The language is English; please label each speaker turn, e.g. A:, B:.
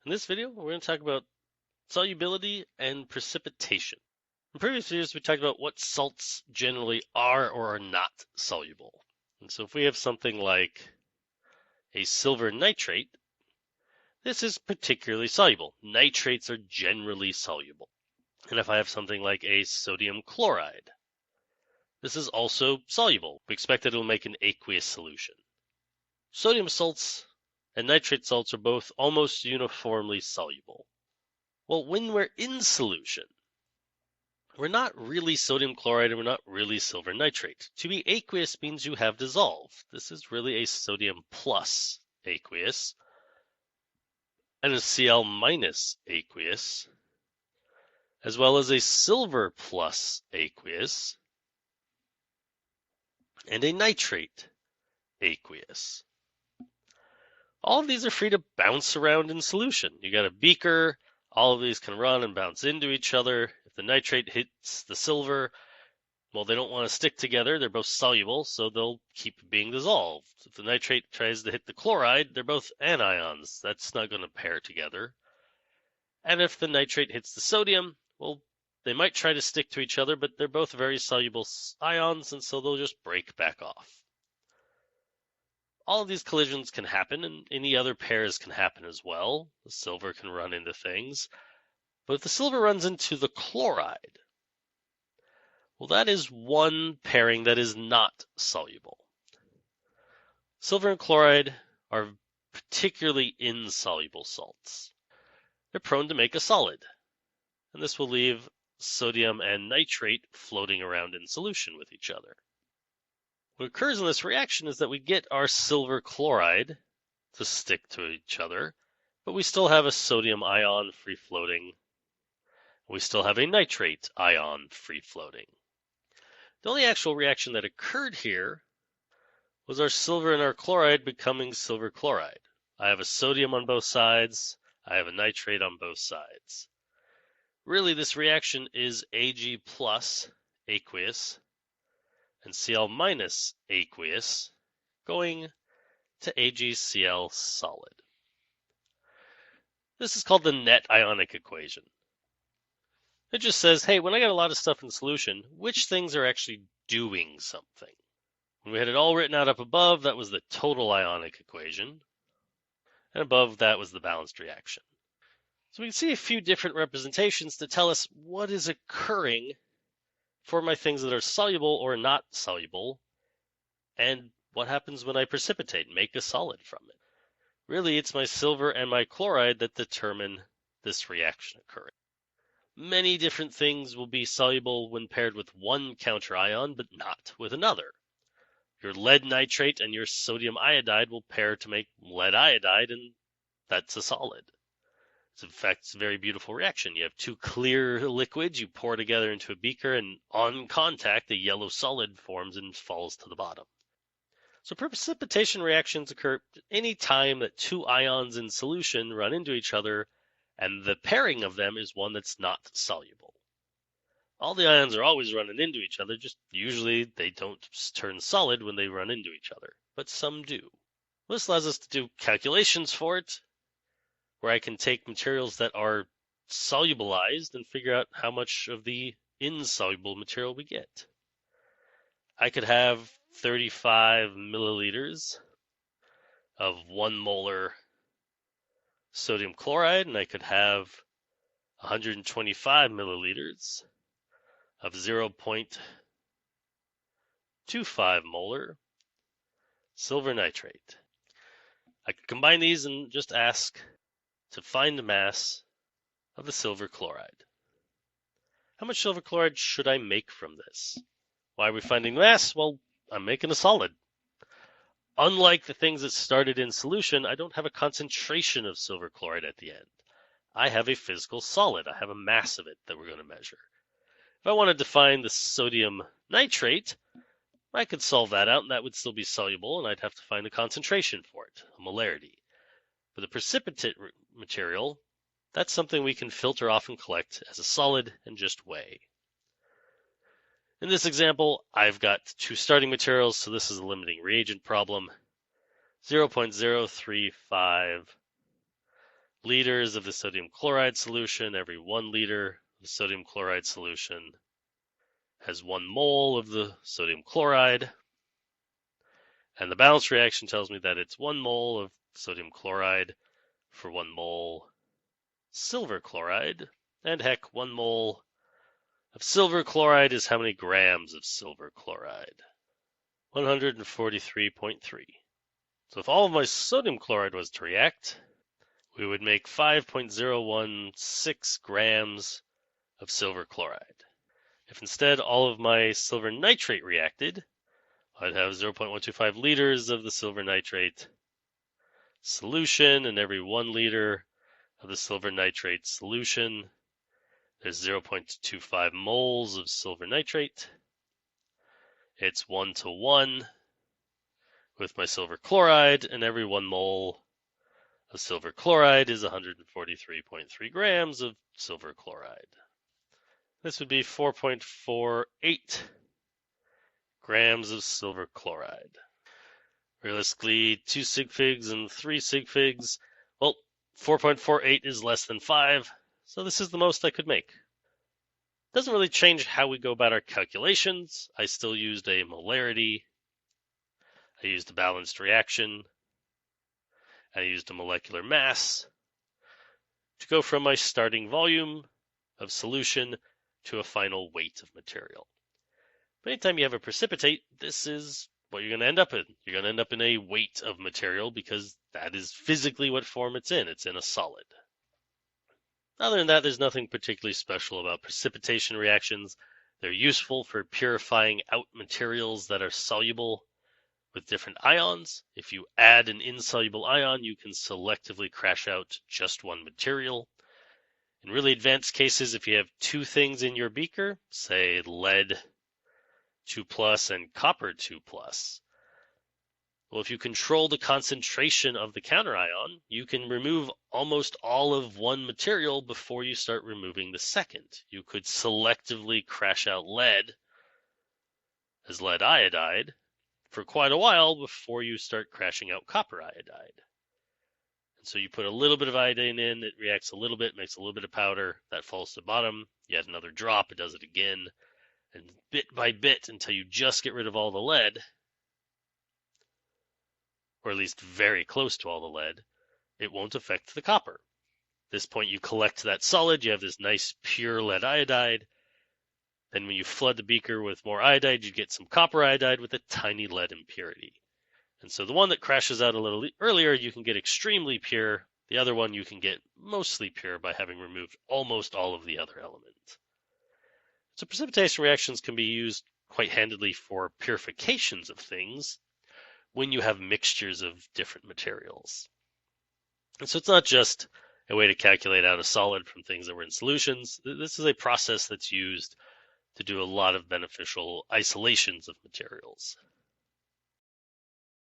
A: In this video, we're going to talk about solubility and precipitation. In previous videos, we talked about what salts generally are or are not soluble. And so if we have something like a silver nitrate, this is particularly soluble. Nitrates are generally soluble. And if I have something like a sodium chloride, this is also soluble. We expect that it will make an aqueous solution. Sodium salts and nitrate salts are both almost uniformly soluble. Well, when we're in solution, we're not really sodium chloride and we're not really silver nitrate. To be aqueous means you have dissolved. This is really a sodium plus aqueous and a Cl minus aqueous, as well as a silver plus aqueous and a nitrate aqueous. All of these are free to bounce around in solution. You got a beaker, all of these can run and bounce into each other. If the nitrate hits the silver, well, they don't want to stick together. They're both soluble, so they'll keep being dissolved. If the nitrate tries to hit the chloride, they're both anions. That's not going to pair together. And if the nitrate hits the sodium, well, they might try to stick to each other, but they're both very soluble ions, and so they'll just break back off. All of these collisions can happen, and any other pairs can happen as well. The silver can run into things. But if the silver runs into the chloride, well, that is one pairing that is not soluble. Silver and chloride are particularly insoluble salts. They're prone to make a solid, and this will leave sodium and nitrate floating around in solution with each other. What occurs in this reaction is that we get our silver chloride to stick to each other, but we still have a sodium ion free floating. We still have a nitrate ion free floating. The only actual reaction that occurred here was our silver and our chloride becoming silver chloride. I have a sodium on both sides. I have a nitrate on both sides. Really, this reaction is Ag plus aqueous and Cl minus aqueous going to AgCl solid. This is called the Net Ionic Equation. It just says, hey, when I got a lot of stuff in solution, which things are actually doing something? When we had it all written out up above, that was the total ionic equation. And above that was the balanced reaction. So we can see a few different representations to tell us what is occurring for my things that are soluble or not soluble, and what happens when I precipitate, make a solid from it. Really, it's my silver and my chloride that determine this reaction occurring. Many different things will be soluble when paired with one counterion, but not with another. Your lead nitrate and your sodium iodide will pair to make lead iodide, and that's a solid. In fact, it's a very beautiful reaction. You have two clear liquids, you pour together into a beaker, and on contact, a yellow solid forms and falls to the bottom. So precipitation reactions occur any time that two ions in solution run into each other, and the pairing of them is one that's not soluble. All the ions are always running into each other, just usually they don't turn solid when they run into each other, but some do. This allows us to do calculations for it, where I can take materials that are solubilized and figure out how much of the insoluble material we get. I could have 35 milliliters of 1 molar sodium chloride, and I could have 125 milliliters of 0.25 molar silver nitrate. I could combine these and just ask to find the mass of the silver chloride. How much silver chloride should I make from this? Why are we finding mass? Well, I'm making a solid. Unlike the things that started in solution, I don't have a concentration of silver chloride at the end. I have a physical solid. I have a mass of it that we're going to measure. If I wanted to find the sodium nitrate, I could solve that out, and that would still be soluble, and I'd have to find the concentration for it, a molarity. For the precipitate material, that's something we can filter off and collect as a solid and just weigh. In this example, I've got two starting materials, so this is a limiting reagent problem. 0.035 liters of the sodium chloride solution. Every 1 liter of the sodium chloride solution has 1 mole of the sodium chloride. And the balance reaction tells me that it's 1 mole of sodium chloride for 1 mole silver chloride. And heck, 1 mole of silver chloride is how many grams of silver chloride? 143.3. So if all of my sodium chloride was to react, we would make 5.016 grams of silver chloride. If instead all of my silver nitrate reacted, I'd have 0.125 liters of the silver nitrate solution, and every 1 liter of the silver nitrate solution, there's 0.25 moles of silver nitrate. It's 1:1 with my silver chloride, and every 1 mole of silver chloride is 143.3 grams of silver chloride. This would be 4.48 grams of silver chloride. Realistically, 2 sig figs and 3 sig figs. Well, 4.48 is less than 5, so this is the most I could make. Doesn't really change how we go about our calculations. I still used a molarity. I used a balanced reaction. I used a molecular mass to go from my starting volume of solution to a final weight of material. But anytime you have a precipitate, this is what you're going to end up in. You're going to end up in a weight of material because that is physically what form it's in. It's in a solid. Other than that, there's nothing particularly special about precipitation reactions. They're useful for purifying out materials that are soluble with different ions. If you add an insoluble ion, you can selectively crash out just one material. In really advanced cases, if you have 2 things in your beaker, say lead 2+ and copper 2+, well, if you control the concentration of the counterion, you can remove almost all of one material before you start removing the second. You could selectively crash out lead as lead iodide for quite a while before you start crashing out copper iodide. And so you put a little bit of iodine in, it reacts a little bit, makes a little bit of powder, that falls to the bottom, you add another drop, it does it again, and bit by bit until you just get rid of all the lead, or at least very close to all the lead, it won't affect the copper. At this point you collect that solid, you have this nice pure lead iodide. Then when you flood the beaker with more iodide, you get some copper iodide with a tiny lead impurity. And so the one that crashes out a little earlier, you can get extremely pure. The other one you can get mostly pure by having removed almost all of the other elements. So precipitation reactions can be used quite handily for purifications of things when you have mixtures of different materials. And so it's not just a way to calculate out a solid from things that were in solutions. This is a process that's used to do a lot of beneficial isolations of materials.